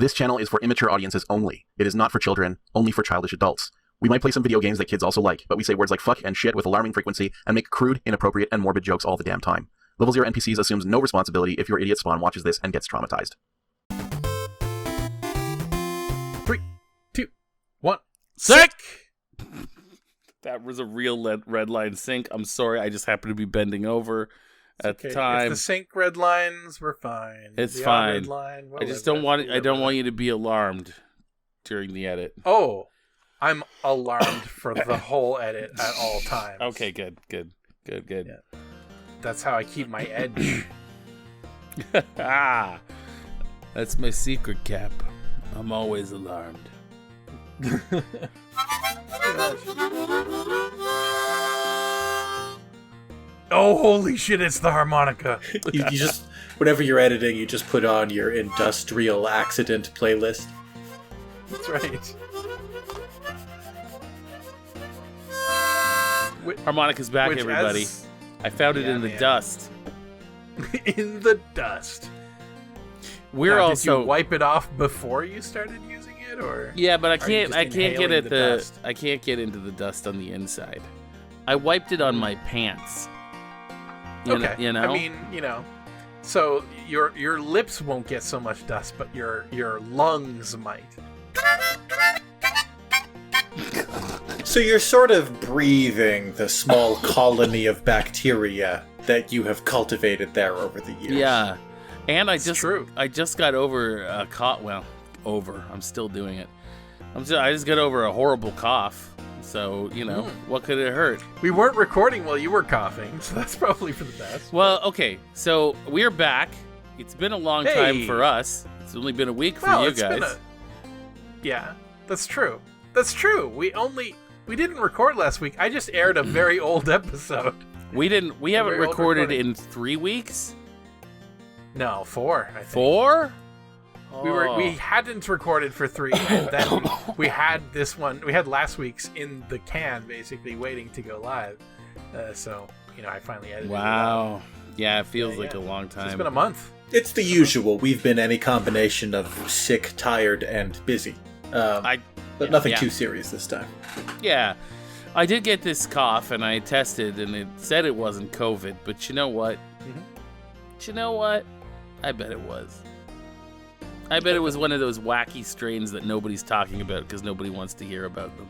This channel is for immature audiences only. It is not for children, only for childish adults. We might play some video games that kids also like, but we say words like fuck and shit with alarming frequency and make crude, inappropriate, and morbid jokes all the damn time. Level 0 NPCs assumes no responsibility if your idiot spawn watches this and gets traumatized. 3, 2, 1, Sick! That was a real red line sync. I'm sorry, I just happened to be bending over at the time. If the sync red lines, we're fine. It's the fine. Red line, I just don't want you to be alarmed during the edit. Oh, I'm alarmed for the whole edit at all times. Okay, good. Yeah. That's how I keep my edge. That's my secret, Cap. I'm always alarmed. Oh, holy shit, it's the harmonica. You just, whenever you're editing, you just put on your industrial accident playlist. That's right. Harmonica's back, everybody. I found it in the dust. In the dust. We're now, also. Did you wipe it off before you started using it, or? Yeah, but I can't get at the. dust? I can't get into the dust on the inside. I wiped it on my pants. Okay. You know. I mean, so your lips won't get so much dust, but your lungs might. So you're sort of breathing the small colony of bacteria that you have cultivated there over the years. Yeah, and I just got over a cough. Well, I'm still doing it. I just got over a horrible cough. So, what could it hurt? We weren't recording while you were coughing, so that's probably for the best. Well, okay, so we're back. It's been a long time for us. It's only been a week for you guys. Yeah, that's true. That's true. We didn't record last week. I just aired a very old episode. We haven't recorded in 3 weeks? No, 4, I think. 4? We hadn't recorded for 3, and then we had this one. We had last week's in the can, basically waiting to go live. So I finally edited. Wow. Yeah, it feels like a long time. It's been a month. It's the usual. We've been any combination of sick, tired, and busy. But nothing too serious this time. Yeah. I did get this cough, and I tested, and it said it wasn't COVID. But you know what? You know what? I bet it was. I bet it was one of those wacky strains that nobody's talking about because nobody wants to hear about them.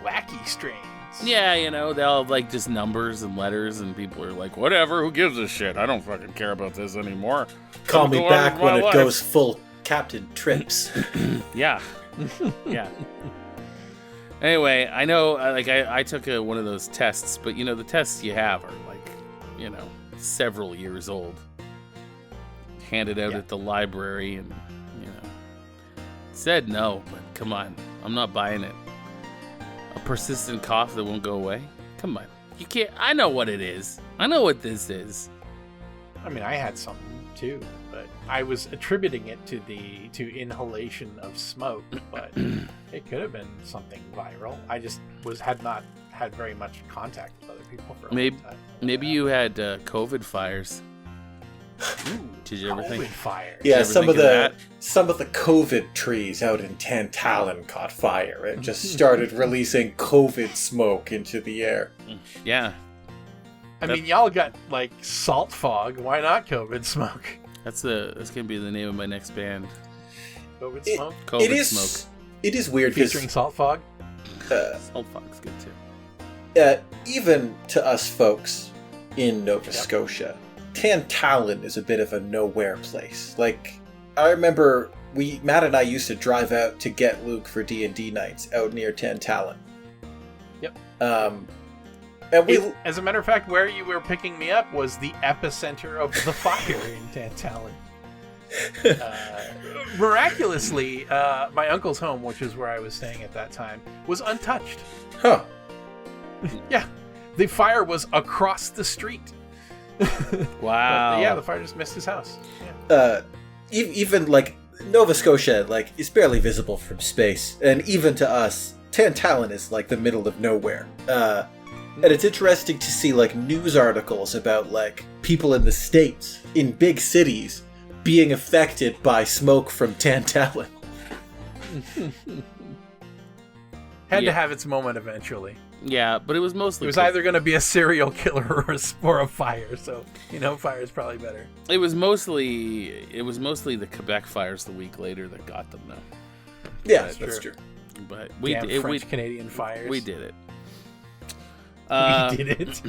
Wacky strains. Yeah, they all have just numbers and letters, and people are like, whatever, who gives a shit? I don't fucking care about this anymore. Call me back when it goes full Captain Trips. Yeah. Yeah. Anyway, I know, I took one of those tests, but, the tests you have are, several years old. Handed out at the library, and said no, but come on, I'm not buying it. A persistent cough that won't go away? Come on, you can't. I know what it is. I know what this is. I mean, I had something too, but I was attributing it to inhalation of smoke, but it could have been something viral. I just had not had very much contact with other people for a long time. Maybe you had COVID fires. Ooh, did you ever think? Fire? Yeah, some of the COVID trees out in Tantallon caught fire and just started releasing COVID smoke into the air. Yeah. I mean, y'all got salt fog. Why not COVID smoke? That's gonna be the name of my next band. COVID smoke. COVID smoke. It is weird featuring salt fog. Salt fog's good too. Even to us folks in Nova Scotia, Tantallon is a bit of a nowhere place. I remember Matt and I used to drive out to get Luke for D&D nights out near Tantallon. Yep. And as a matter of fact, where you were picking me up was the epicenter of the fire in Tantallon. Miraculously, my uncle's home, which is where I was staying at that time, was untouched. Huh. Yeah. The fire was across the street. Wow. But, the fire just missed his house. Yeah. Even Nova Scotia, is barely visible from space, and even to us, Tantallon is the middle of nowhere. And it's interesting to see news articles about people in the States, in big cities, being affected by smoke from tantalum. Had to have its moment eventually. Yeah, but it was mostly... It was either going to be a serial killer or a fire, so, fire is probably better. It was mostly the Quebec fires the week later that got them, though. Yeah, that's true. But French-Canadian fires. We did it. We did it.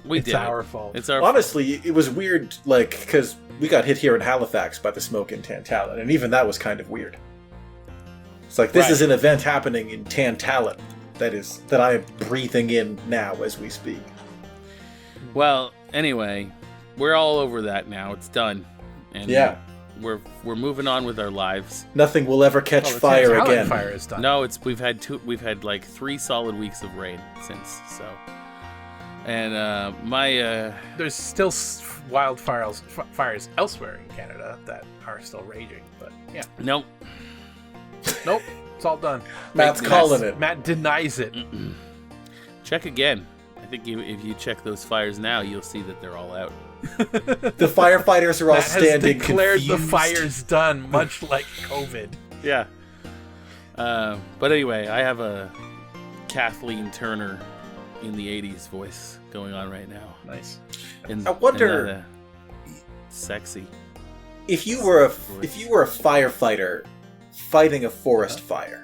It's our fault. It's our Honestly, it was weird, because we got hit here in Halifax by the smoke in Tantalum, and even that was kind of weird. It's like, this is an event happening in Tantalum that I am breathing in now as we speak. Well, anyway, we're all over that now. It's done. And we're moving on with our lives. Nothing will ever catch fire again. Fire is done. No, we've had like 3 solid weeks of rain since, so. And there's still fires elsewhere in Canada that are still raging, but yeah. Nope. It's all done. Matt's calling it. Matt denies it. Check again. I think if you check those fires now, you'll see that they're all out. The firefighters are all standing declared confused. The fire's done, much like COVID. Yeah. But anyway, I have a Kathleen Turner in the 80s voice going on right now. Nice. I wonder, sexy. If you were a firefighter fighting a forest fire,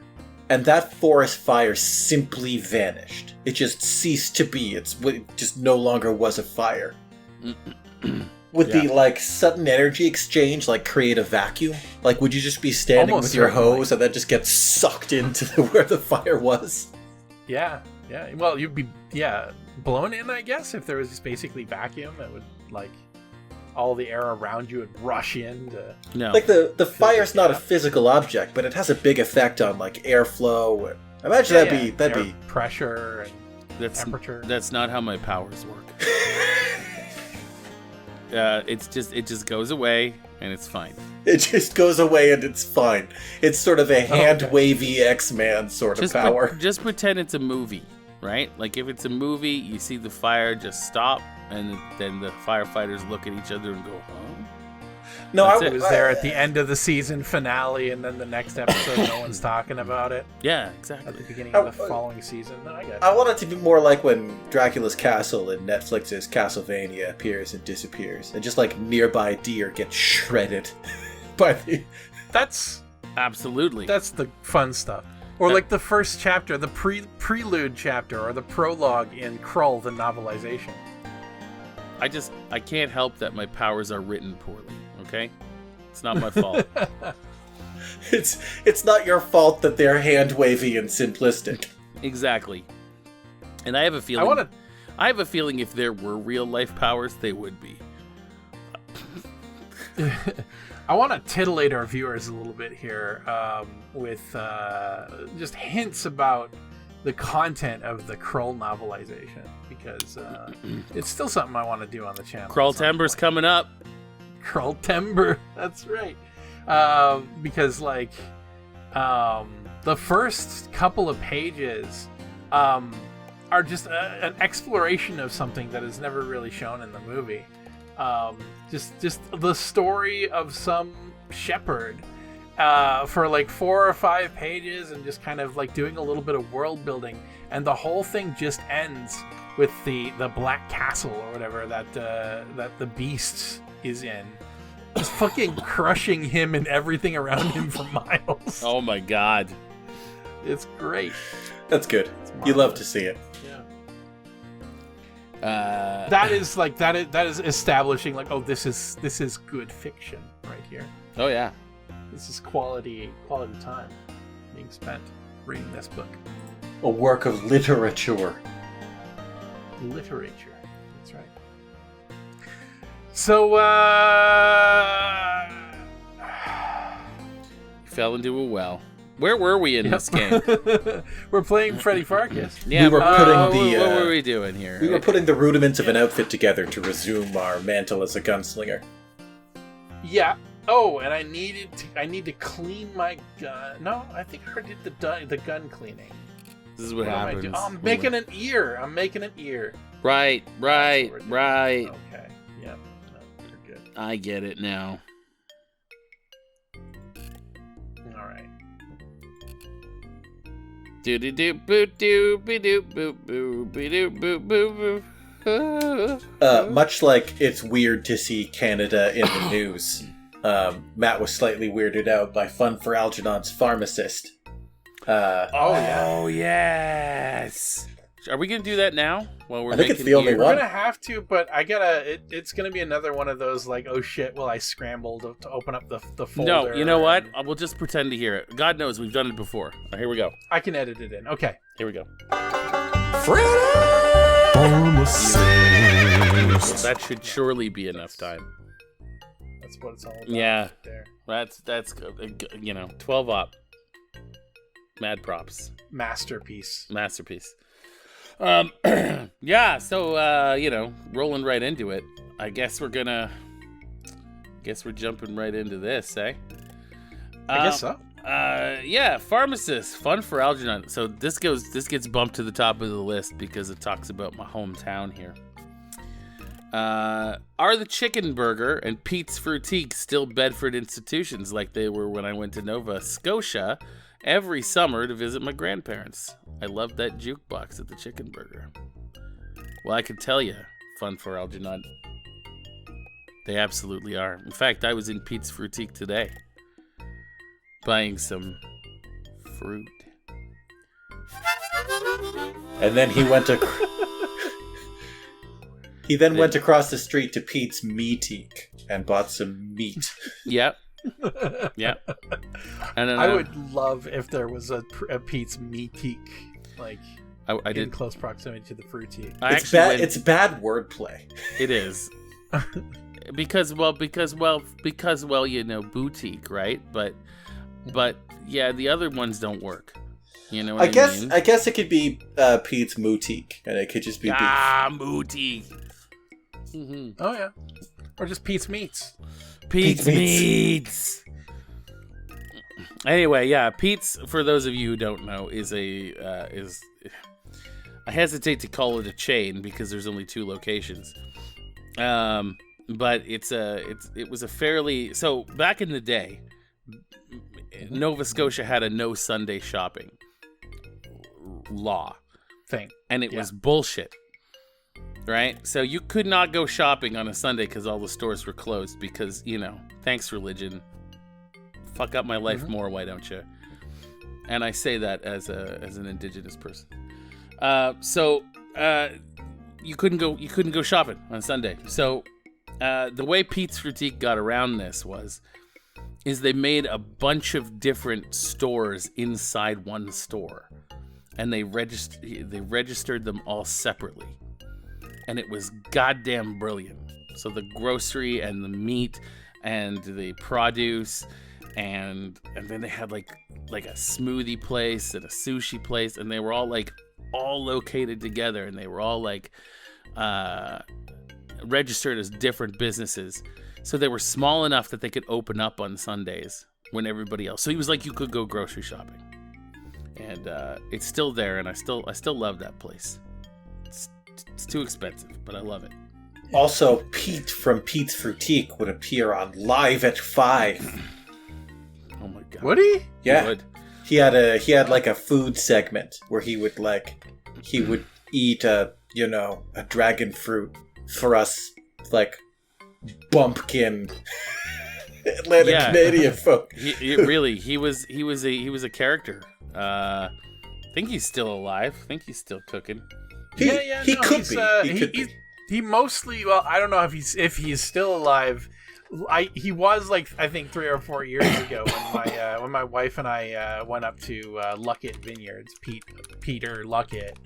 and that forest fire simply vanished. It just ceased to be. It just no longer was a fire. Would the sudden energy exchange create a vacuum? Would you just be standing with your hose and then just get sucked into where the fire was? Yeah. Well, you'd be blown in, I guess, if there was just basically vacuum. It would all the air around you would rush in to... No. The fire's not a physical object, but it has a big effect on airflow. Imagine that'd be pressure and temperature. That's not how my powers work. It just goes away and it's fine. It just goes away and it's fine. It's sort of a hand-wavy X-Man sort of power. Just pretend it's a movie, right? If it's a movie, you see the fire just stop, and then the firefighters look at each other and go, "Huh?" No, I was there at the end of the season finale, and then the next episode, no one's talking about it. Yeah, exactly. At the beginning of the following season. No, I got it. I want it to be more like when Dracula's castle in Netflix's Castlevania appears and disappears, and just nearby deer get shredded by the... That's the fun stuff. Or the first chapter, the prelude chapter, or the prologue in Krull, the novelization. I can't help that my powers are written poorly, okay? It's not my fault. It's not your fault that they're hand-wavy and simplistic. Exactly. And I have a feeling if there were real-life powers, they would be. I want to titillate our viewers a little bit here with just hints about the content of the Krull novelization, because it's still something I want to do on the channel. Krull-Timber's coming up. Krull-Timber, that's right. Because the first couple of pages are just an exploration of something that is never really shown in the movie. Just the story of some shepherd for 4 or 5 pages, and just kind of doing a little bit of world building, and the whole thing just ends with the Black Castle or whatever that the beast is in, just fucking crushing him and everything around him for miles. Oh my god, it's great. That's good. You love to see it. That is establishing this is good fiction right here. Oh yeah, this is quality time being spent reading this book. A work of literature. That's right. So fell into a well. Where were we in this game? We're playing Freddy Pharkas. Yeah, we were putting what were we doing here? We were putting the rudiments of an outfit together to resume our mantle as a gunslinger. Yeah. Oh, and I need to clean my gun. No, I think I already did the gun cleaning. This is what happens. I'm making an ear. Right. Okay. Yep. No, you're good. I get it now. All right. Do do do boo do be do boo boo be do boo boo boo. Much like it's weird to see Canada in the news, Matt was slightly weirded out by Fun for Algernon's Pharm-assist. Oh yes. Are we gonna do that now? While we're I think it's making the only ear? We're one. gonna have to, but I gotta. It's gonna be another one of those like, oh shit! Will I scramble to open up the folder? No, you know what? We'll just pretend to hear it. God knows we've done it before. All right, here we go. I can edit it in. Okay. Here we go. Pharm-assist. That should surely be enough time. That's what it's all about. Yeah. Right there. That's good. 12 up. Mad props. Masterpiece. Masterpiece. Yeah, so rolling right into it. I guess we're jumping right into this, eh? I guess so. Yeah, Pharm-assist, Fun for Algernon. So this gets bumped to the top of the list because it talks about my hometown here. Are the Chicken Burger and Pete's Fruitique still Bedford institutions like they were when I went to Nova Scotia every summer to visit my grandparents? I loved that jukebox at the Chicken Burger. Well, I can tell you, Fun for Algernon, they absolutely are. In fact, I was in Pete's Fruitique today, buying some fruit. And then he went went across the street to Pete's Meatique and bought some meat. Yep. Yep. And then I would love if there was a Pete's Meatique, like I in did. close proximity to the Fruitique. I It's actually bad. went- It's bad wordplay. It is. because boutique, right? But yeah, the other ones don't work. You know what I mean? I guess it could be Pete's Mootique, and it could just be beef. boutique. Mm-hmm. Oh yeah, or just Pete's Meats. Pete's Meats. Meats. Anyway, yeah, Pete's, for those of you who don't know, is I hesitate to call it a chain because there's only 2 locations. But it was a fairly, so back in the day, Nova Scotia had a no Sunday shopping law Thing. and it was bullshit. Right? So you could not go shopping on a Sunday because all the stores were closed because, thanks religion. Fuck up my life more, why don't you? And I say that as an indigenous person. So you couldn't go shopping on Sunday. So the way Pete's Fruitique got around this is they made a bunch of different stores inside one store, and they registered them all separately. And it was goddamn brilliant. So the grocery and the meat and the produce and then they had like a smoothie place and a sushi place, and they were all located together, and they were all registered as different businesses. So they were small enough that they could open up on Sundays when everybody else. So it was like you could go grocery shopping. And it's still there, and I still love that place. It's too expensive, but I love it. Also, Pete from Pete's Fruitique would appear on Live at 5. Oh my god. Would he? Yeah, Would. he had like a food segment where he would eat a dragon fruit for us bumpkin Atlantic Canadian folk. He was a character. I think he's still alive. I think he's still cooking. He could be. He mostly. Well, I don't know if he's still alive. He was I think 3 or 4 years ago when my wife and I went up to Luckett Vineyards. Peter Luckett,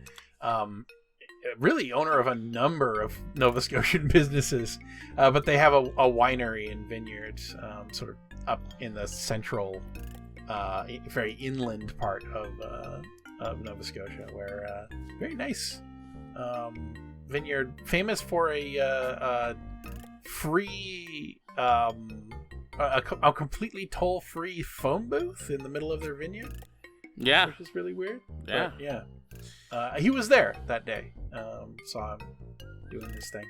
really owner of a number of Nova Scotian businesses, but they have a winery and vineyards sort of up in the central, very inland part of Nova Scotia, where very nice vineyard, famous for a free a completely toll-free phone booth in the middle of their vineyard. Yeah, which is really weird. Yeah, but, yeah. He was there that day. Saw him doing this thing.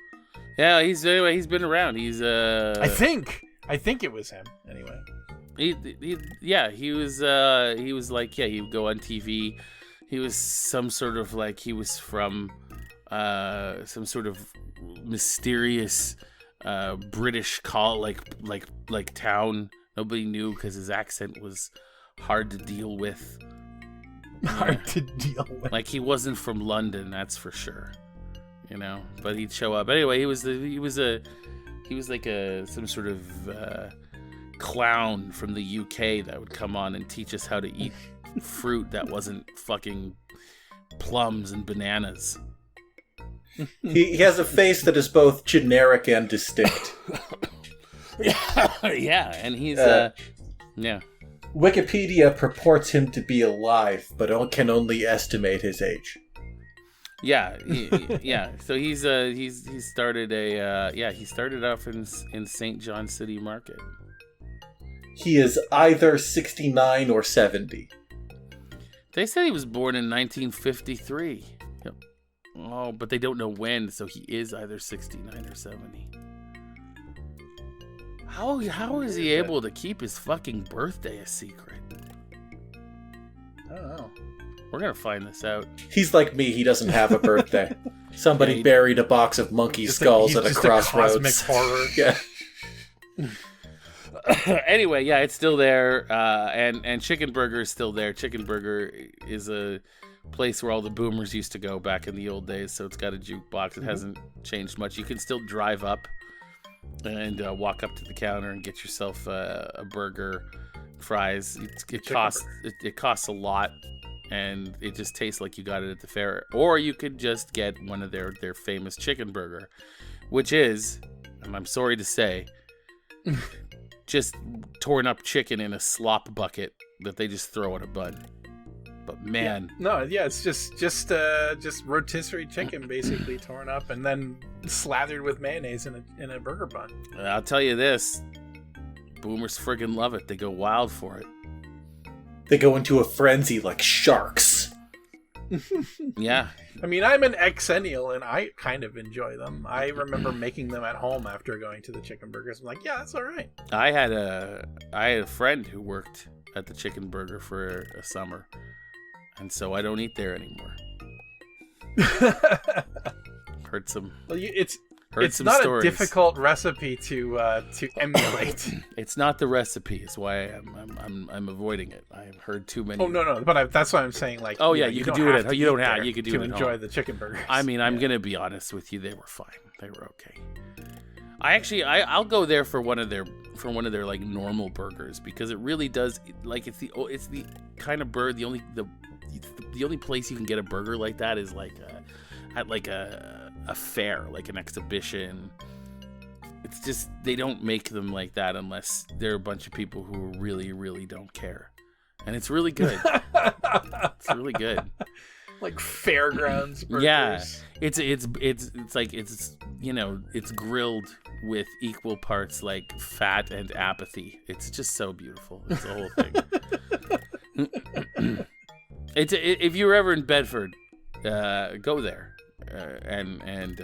Yeah, he's been around. He's I think it was him anyway. He was like, he would go on TV. He was some sort of like, he was from some sort of mysterious British like town. Nobody knew because his accent was hard to deal with. Hard to deal with. Like, he wasn't from London, that's for sure. You know, but he'd show up anyway. He was like some sort of clown from the UK that would come on and teach us how to eat fruit that wasn't fucking plums and bananas. He has a face that is both generic and distinct. Yeah, and he's yeah. Wikipedia purports him to be alive, but can only estimate his age. Yeah, yeah. So he started he started off in St. John City Market. He is either 69 or 70. They said he was born in 1953. Yep. Oh, but they don't know when, so he is either 69 or 70. How is he able to keep his fucking birthday a secret? I don't know. We're gonna find this out. He's like me. He doesn't have a birthday. Somebody buried a box of monkey skulls at a crossroads. A cosmic horror. Yeah. Anyway, yeah, it's still there, and Chicken Burger is still there. Chicken Burger is a place where all the boomers used to go back in the old days, so it's got a jukebox. It hasn't changed much. You can still drive up and walk up to the counter and get yourself a burger, fries. It costs a lot, and it just tastes like you got it at the fair. Or you could just get one of their famous chicken burger, which is, and I'm sorry to say, just torn up chicken in a slop bucket that they just throw in a bun. But man, it's just rotisserie chicken basically torn up and then slathered with mayonnaise in a burger bun. I'll tell you this, boomers friggin' love it. They go wild for it. They go into a frenzy like sharks. Yeah. I mean, I'm an exennial and I kind of enjoy them. I remember making them at home after going to the chicken burgers. I'm like, yeah, that's all right. I had a friend who worked at the chicken burger for a summer, and so I don't eat there anymore. Heard some. Well, it's not stories. A difficult recipe to emulate. It's not the recipe. It's why I'm avoiding it. I've heard too many. Oh no! But that's why I'm saying, like. Oh yeah, you could do it at. You don't have. You could do it to enjoy the chicken burgers. I mean, I'm gonna be honest with you. They were fine. They were okay. I'll go there for one of their like normal burgers, because it really does, like, it's the kind of bird. The only place you can get a burger like that is like at like a fair, like an exhibition. It's just, they don't make them like that unless they're a bunch of people who really, really don't care. And it's really good. It's really good. Like fairgrounds burgers. Yeah. It's like, it's, you know, it's grilled with equal parts like fat and apathy. It's just so beautiful. It's the whole thing. If you're ever in Bedford, go there. And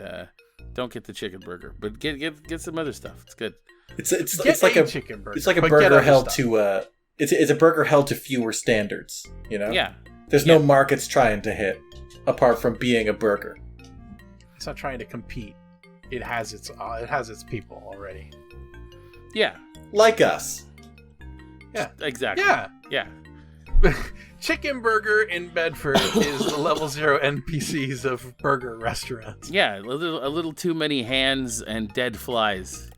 don't get the chicken burger, but get some other stuff. It's good. It's like a chicken burger. It's like a burger held to it's a burger held to fewer standards. You know. Yeah. There's no markets trying to hit, apart from being a burger. It's not trying to compete. It has its people already. Yeah. Like us. Yeah. Exactly. Yeah. Chicken Burger in Bedford is the level 0 NPCs of burger restaurants. Yeah, a little too many hands and dead flies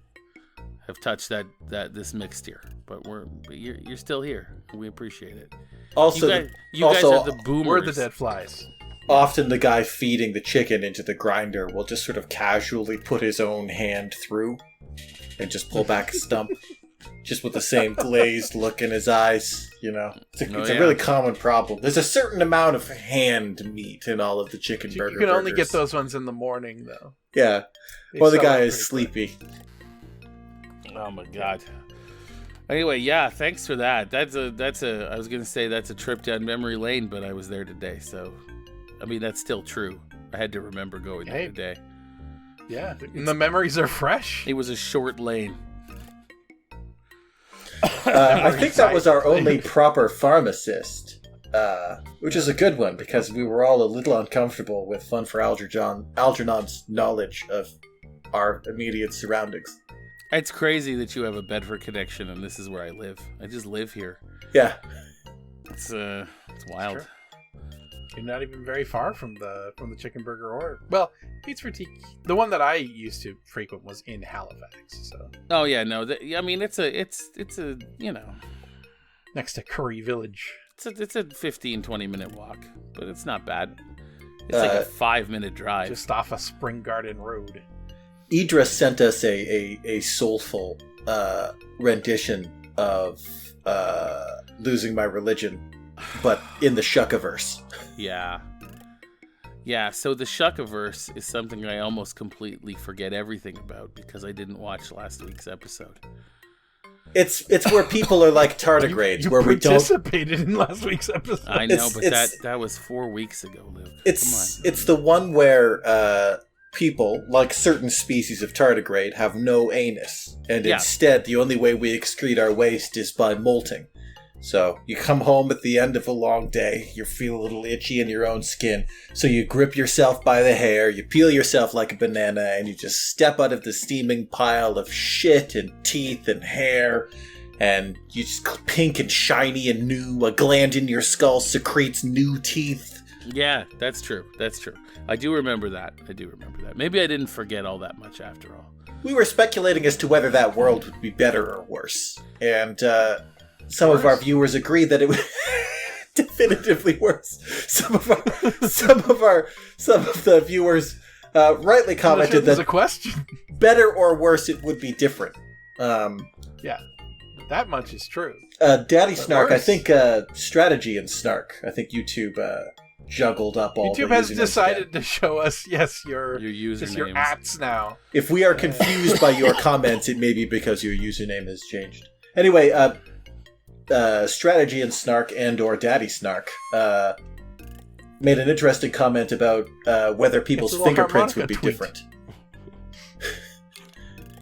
have touched this mixed here, but you're still here. We appreciate it. Also, you guys are the boomers. We're the dead flies. Often the guy feeding the chicken into the grinder will just sort of casually put his own hand through and just pull back a stump. Just with the same glazed look in his eyes, you know. It's a really common problem. There's a certain amount of hand meat in all of the chicken burgers. You can only get those ones in the morning, though. Yeah. Or the guy is sleepy. Oh my god. Anyway, yeah, thanks for that. That's a I was gonna say that's a trip down memory lane, but I was there today, so I mean that's still true. I had to remember going there today. Yeah. And the memories are fresh. It was a short lane. I think that was our only proper Pharm-assist, which is a good one because we were all a little uncomfortable with Fun for Algernon's knowledge of our immediate surroundings. It's crazy that you have a Bedford connection and this is where I live. I just live here. Yeah. It's wild. Sure. You're not even very far from the chicken burger or Pizza Boutique. The one that I used to frequent was in Halifax. So. Oh yeah, no. I mean, it's a next to Curry Village. It's a 15-20 minute walk, but it's not bad. It's like a 5-minute drive. Just off a Spring Garden Road. Idris sent us a soulful rendition of Losing My Religion, but in the Shuckiverse. Yeah. Yeah, so the Shuckiverse is something I almost completely forget everything about because I didn't watch last week's episode. It's where people are like tardigrades, you where we don't participated in last week's episode. I know, but that was 4 weeks ago, Luke. It's the one where people, like certain species of tardigrade, have no anus, and instead the only way we excrete our waste is by molting. So you come home at the end of a long day, you feel a little itchy in your own skin, so you grip yourself by the hair, you peel yourself like a banana, and you just step out of the steaming pile of shit and teeth and hair, and you just pink and shiny and new. A gland in your skull secretes new teeth. Yeah, that's true. I do remember that. Maybe I didn't forget all that much after all. We were speculating as to whether that world would be better or worse, and some of our viewers agreed that it was definitively worse. Some of the viewers rightly commented that a question. Better or worse, it would be different. Yeah, that much is true. Daddy Snark, worse. I think Strategy and Snark. I think YouTube juggled up all. YouTube the has usernames decided again. to show us your usernames. just your ats now. If we are confused by your comments, it may be because your username has changed. Anyway, Strategy and Snark and/or Daddy Snark made an interesting comment about whether people's fingerprints would be different.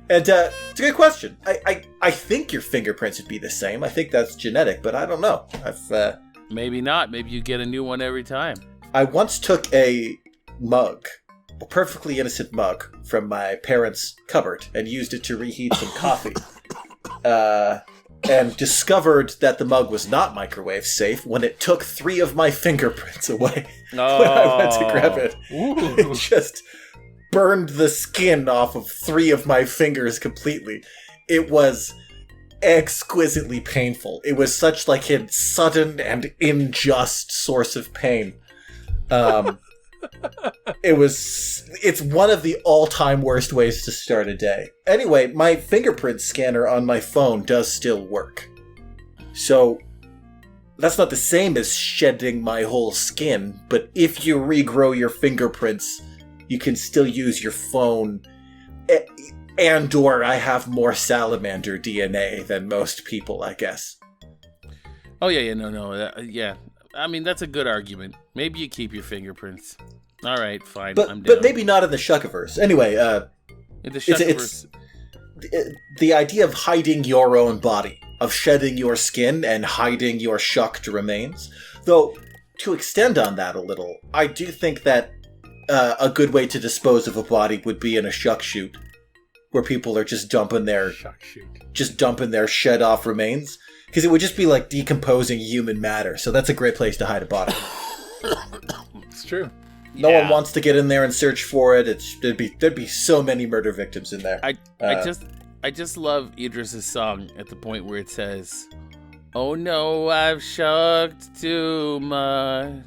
And it's a good question. I think your fingerprints would be the same. I think that's genetic, but I don't know. Maybe not. Maybe you get a new one every time. I once took a mug, a perfectly innocent mug, from my parents' cupboard and used it to reheat some coffee. And discovered that the mug was not microwave safe when it took 3 of my fingerprints away when I went to grab it. Ooh. It just burned the skin off of 3 of my fingers completely. It was exquisitely painful. It was such like a sudden and unjust source of pain. It's one of the all-time worst ways to start a day. Anyway, my fingerprint scanner on my phone does still work. So, that's not the same as shedding my whole skin, but if you regrow your fingerprints, you can still use your phone. And/or I have more salamander DNA than most people, I guess. Oh, yeah. I mean, that's a good argument. Maybe you keep your fingerprints. All right, fine. I'm down. But maybe not in the Shuckiverse. Anyway, In the Shuckiverse. the idea of hiding your own body, of shedding your skin and hiding your shucked remains. Though, to extend on that a little, I do think that a good way to dispose of a body would be in a shuck shoot, where people are just dumping their shed off remains. Because it would just be like decomposing human matter. So that's a great place to hide a body. It's true. No one wants to get in there and search for it. There'd be so many murder victims in there. I just love Idris's song at the point where it says, "Oh no, I've shucked too much.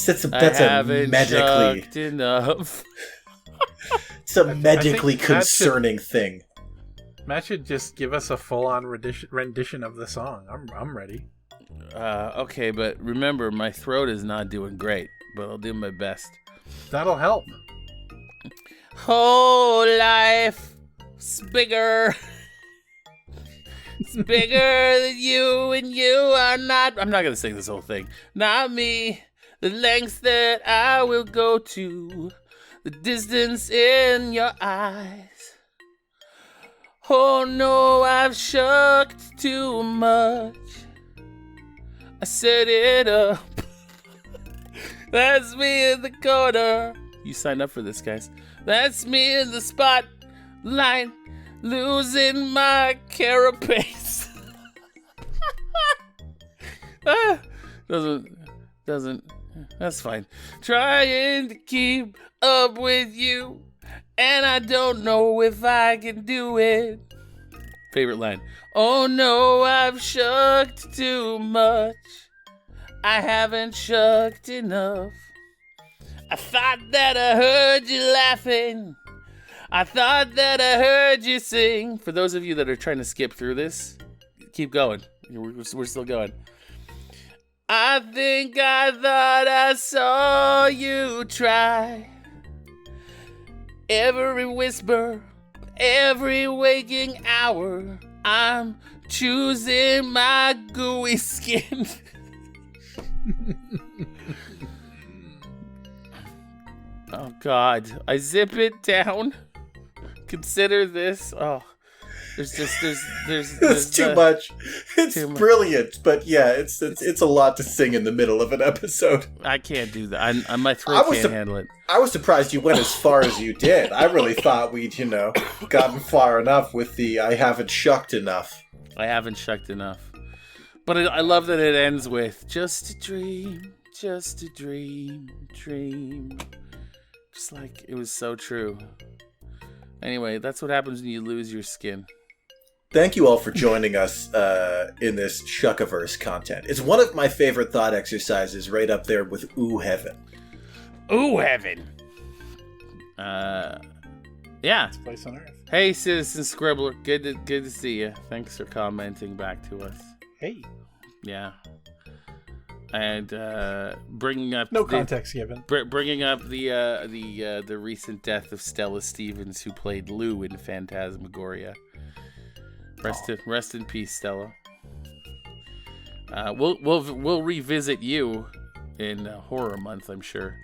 That's I a haven't medically shucked enough." it's a medically concerning thing. Matt should just give us a full-on rendition of the song. I'm ready. Okay, but remember, my throat is not doing great, but I'll do my best. That'll help. Whole life is bigger. It's bigger than you, and you are not. I'm not gonna sing this whole thing. Not me. The lengths that I will go to, the distance in your eyes. Oh no, I've shucked too much. I set it up. That's me in the corner. You signed up for this, guys. That's me in the spotlight, losing my carapace. Doesn't. That's fine. Trying to keep up with you, and I don't know if I can do it. Favorite line. Oh no, I've shucked too much. I haven't shucked enough. I thought that I heard you laughing. I thought that I heard you sing. For those of you that are trying to skip through this, keep going. We're still going. I think I thought I saw you try. Every whisper, every waking hour, I'm choosing my gooey skin. Oh God, I zip it down. Consider this. Oh, there's It's too much. It's too much. brilliant, but yeah, it's a lot to sing in the middle of an episode. I can't do that. My throat can't handle it. I was surprised you went as far as you did. I really thought we'd, gotten far enough with the I haven't shucked enough. I haven't shucked enough. But I love that it ends with just a dream, dream. Just like it was so true. Anyway, that's what happens when you lose your skin. Thank you all for joining us in this Shuckiverse content. It's one of my favorite thought exercises, right up there with Ooh Heaven. Ooh Heaven. Yeah. Place on Earth. Hey, Citizen Scribbler. Good to see you. Thanks for commenting back to us. Hey. Yeah. And bringing up no context given. Bringing up the recent death of Stella Stevens, who played Lou in Phantasmagoria. Rest in peace, Stella. We'll revisit you in Horror Month, I'm sure.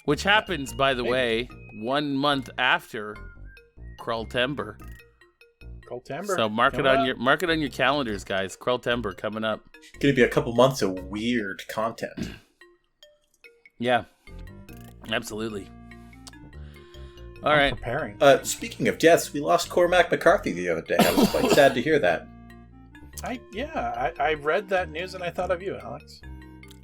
Which happens, by the way, 1 month after Krultember. Krultember. So mark it on your calendars, guys. Krultember coming up. Gonna be a couple months of weird content. Yeah, absolutely. All right. Preparing. Speaking of deaths, we lost Cormac McCarthy the other day. I was quite sad to hear that. I read that news and I thought of you, Alex.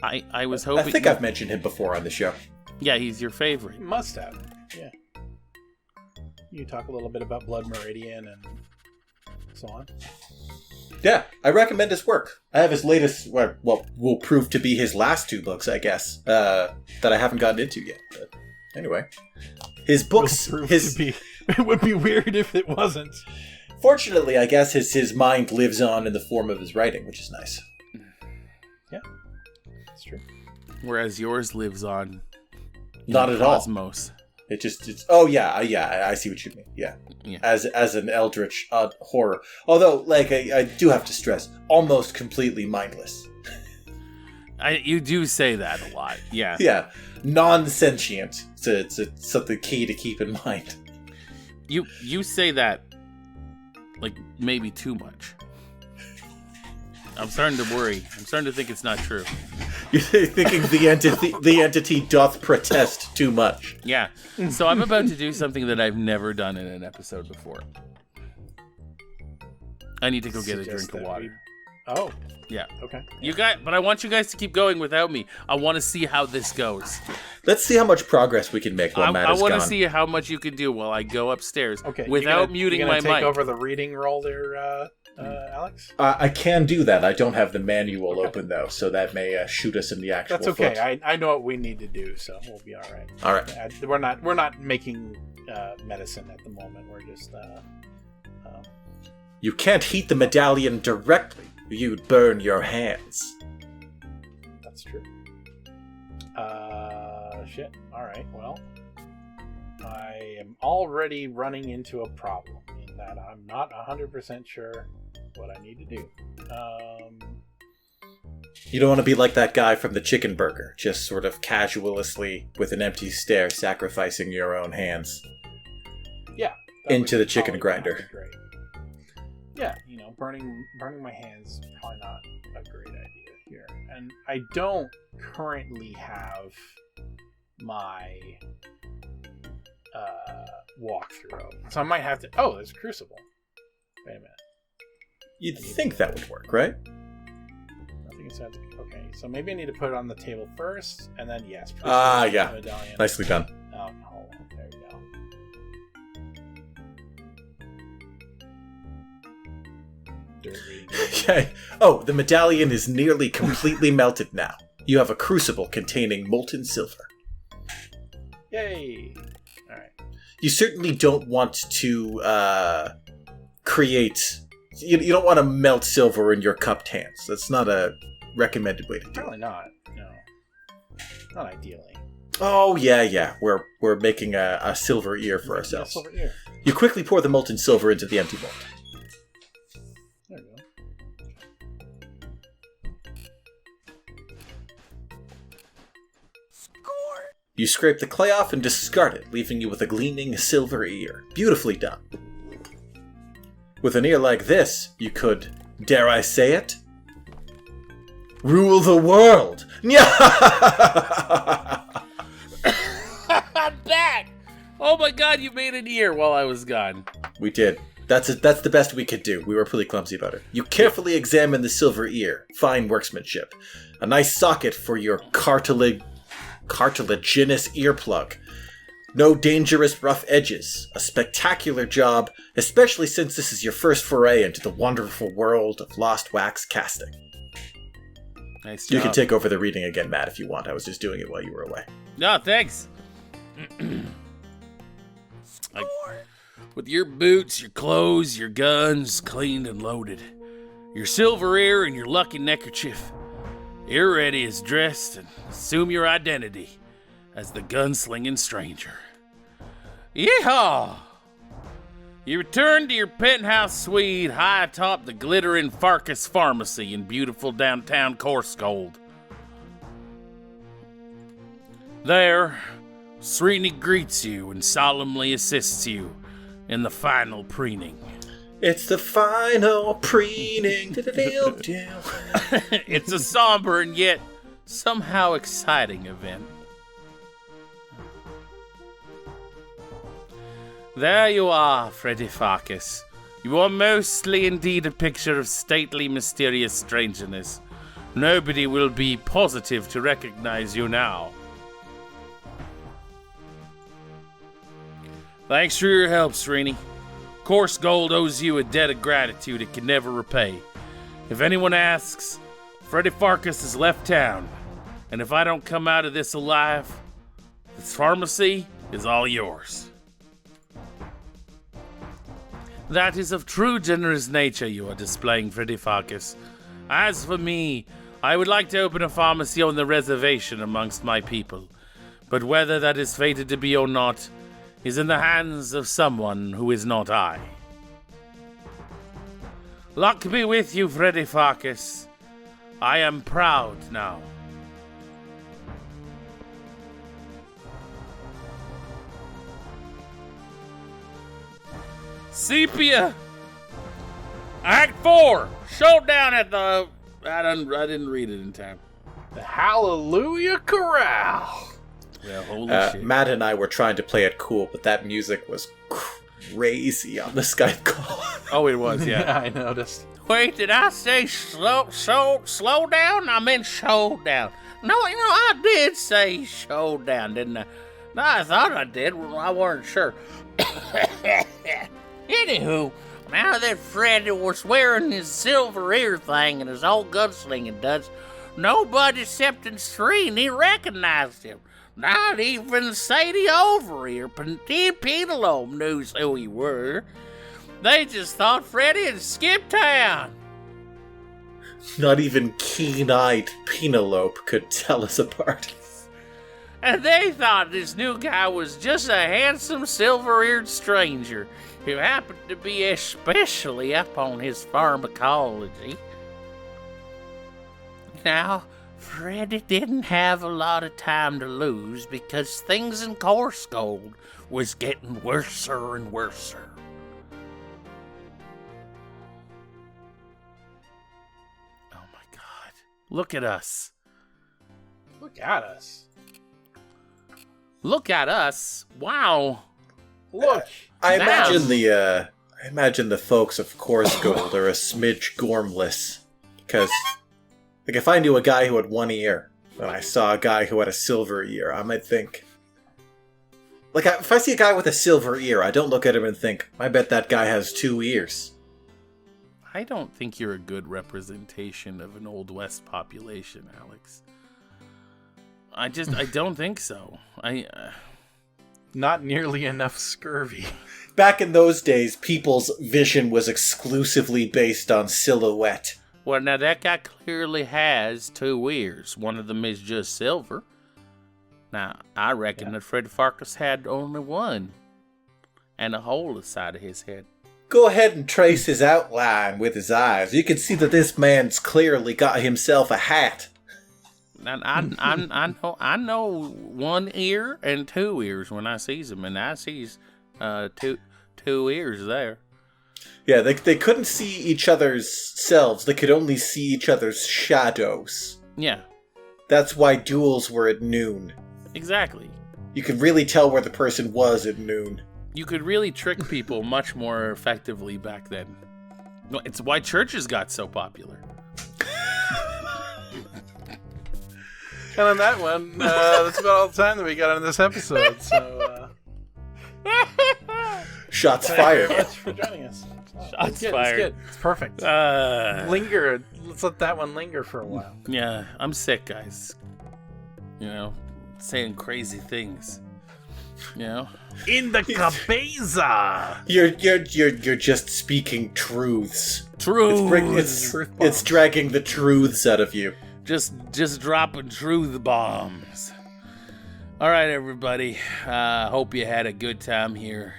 I was hoping. I think I've mentioned him before on the show. Yeah, he's your favorite. You must have. Yeah. You talk a little bit about Blood Meridian and so on. Yeah, I recommend his work. I have his latest, will prove to be his last 2 books, I guess, that I haven't gotten into yet. But anyway, his books, it would be weird if it wasn't. Fortunately, I guess his mind lives on in the form of his writing, which is nice. Yeah, that's true. Whereas yours lives on. Not at all. Cosmos. I see what you mean. Yeah. As an eldritch horror. Although, I do have to stress, almost completely mindless. You do say that a lot. Yeah. Yeah. Non-sentient. It's something key to keep in mind. You say that maybe too much. I'm starting to worry. I'm starting to think it's not true. You're thinking the entity doth protest too much. Yeah. So I'm about to do something that I've never done in an episode before. I need to go get a drink of water. Oh. Yeah. Okay. But I want you guys to keep going without me. I want to see how this goes. Let's see how much progress we can make while Matt is gone. I want to see how much you can do while I go upstairs. Okay. Without muting my mic. Take over the reading role there, Alex? I can do that. I don't have the manual open, though, so that may shoot us in the actual That's okay. foot. I know what we need to do, so we'll be all right. All right. We're not making medicine at the moment. We're just... You can't heat the medallion directly. You'd burn your hands. That's true. Shit. All right, well... I am already running into a problem in that I'm not 100% sure what I need to do. You don't want to be like that guy from the chicken burger, just sort of casualously, with an empty stare, sacrificing your own hands. Yeah. Into the chicken grinder. Great. Yeah, burning my hands probably not a great idea here. And I don't currently have my walkthrough, so I might have to. Oh, there's a crucible. Wait a minute. You'd think that would work, right? Nothing inside. Okay, so maybe I need to put it on the table first, and then yes. Yeah. Medallion. Nicely done. Alcohol. There you go. Okay. Oh, the medallion is nearly completely melted now. You have a crucible containing molten silver. Yay! Alright. You certainly don't want to create... You don't want to melt silver in your cupped hands. That's not a recommended way to do it. Probably not. No. Not ideally. Oh, yeah. We're making a silver ear for ourselves. Silver ear. You quickly pour the molten silver into the empty mold. There we go. You scrape the clay off and discard it, leaving you with a gleaming silver ear. Beautifully done. With an ear like this, you could, dare I say it, rule the world! I'm back! Oh my god, you made an ear while I was gone. We did. That's the best we could do. We were pretty clumsy about it. You carefully examine the silver ear. Fine workmanship. A nice socket for your cartilaginous earplug. No dangerous rough edges. A spectacular job, especially since this is your first foray into the wonderful world of lost wax casting. Nice job. You can take over the reading again, Matt, if you want. I was just doing it while you were away. No, thanks. With your boots, your clothes, your guns cleaned and loaded, your silver ear and your lucky neckerchief, you're ready as dressed and assume your identity as the gunslinging stranger. Yeehaw! You return to your penthouse suite high atop the glittering Pharkas pharmacy in beautiful downtown Coarsegold. There, Srini greets you and solemnly assists you in the final preening. It's the final preening. It's a somber and yet somehow exciting event. There you are, Freddy Pharkas. You are mostly indeed a picture of stately, mysterious strangeness. Nobody will be positive to recognize you now. Thanks for your help, Srini. Coarsegold owes you a debt of gratitude it can never repay. If anyone asks, Freddy Pharkas has left town, and if I don't come out of this alive, this pharmacy is all yours. That is of true generous nature you are displaying, Freddy Pharkas. As for me, I would like to open a pharmacy on the reservation amongst my people, but whether that is fated to be or not is in the hands of someone who is not I. Luck be with you, Freddy Pharkas. I am proud now. Sepia! Act 4! Showdown at the... I didn't read it in time. The Hallelujah Corral! Well, holy shit. Matt and I were trying to play it cool, but that music was crazy on the Skype call. Oh, it was, yeah. I noticed. Wait, did I say slow down? I meant showdown. No, I did say showdown, didn't I? No, I thought I did. Well, I weren't sure. Anywho, now that Freddy was wearing his silver ear thing and his old gunslinging duds, nobody except Srini recognized him. Not even Sadie over here, Penelope knew who he were. They just thought Freddy had skipped town. Not even keen-eyed Penelope could tell us apart. And they thought this new guy was just a handsome silver-eared stranger who happened to be especially up on his pharmacology. Now, Freddy didn't have a lot of time to lose because things in Coarsegold was getting worser and worser. Look at us. Look at us. Look at us. Wow. Look. I Damn. imagine the folks of Coarsegold are a smidge gormless. Because, like, if I knew a guy who had one ear, and I saw a guy who had a silver ear, I might think... Like, if I see a guy with a silver ear, I don't look at him and think, I bet that guy has 2 ears. I don't think you're a good representation of an Old West population, Alex. I don't think so. Not nearly enough scurvy. Back in those days, people's vision was exclusively based on silhouette. Well, now that guy clearly has 2 ears. One of them is just silver. Now, I reckon that Freddy Pharkas had only one. And a hole inside of his head. Go ahead and trace his outline with his eyes. You can see that this man's clearly got himself a hat. And I know 1 ear and 2 ears when I sees him. And I sees two ears there. Yeah, they couldn't see each other's selves. They could only see each other's shadows. Yeah, That's why duels were at noon. exactly. You could really tell where the person was at noon. You could really trick people much more effectively back then. No, it's why churches got so popular. And on that one, that's about all the time that we got on this episode. So, Shots thank you fired. very much for joining us. Shots It's good, fired. It's good. It's perfect. Linger. Let's let that one linger for a while. Yeah, I'm sick, guys. You know, saying crazy things. You know, In the cabeza. You're just speaking truths. truths. It's dragging the truths out of you. Just dropping truth bombs. All right, everybody. Hope you had a good time here.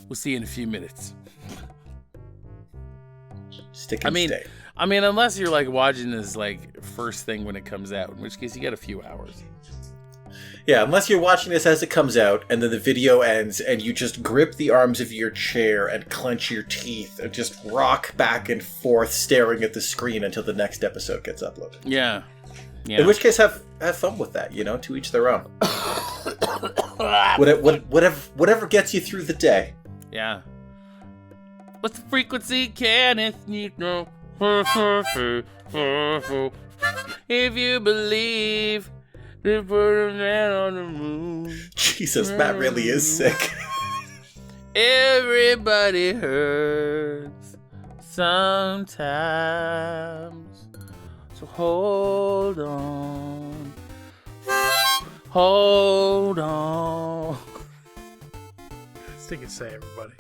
We'll see you in a few minutes. Stick and stay. I mean, unless you're like watching this like first thing when it comes out, in which case you got a few hours. Yeah, unless you're watching this as it comes out, and then the video ends, and you just grip the arms of your chair and clench your teeth and just rock back and forth, staring at the screen until the next episode gets uploaded. Yeah. In which case, have fun with that. You know, to each their own. Whatever gets you through the day. Yeah. What's the frequency, Kenneth? You know. If you believe, they put a man on the moon. Jesus, Matt really is sick. Everybody hurts sometimes. So hold on. Hold on. Stick and say, everybody.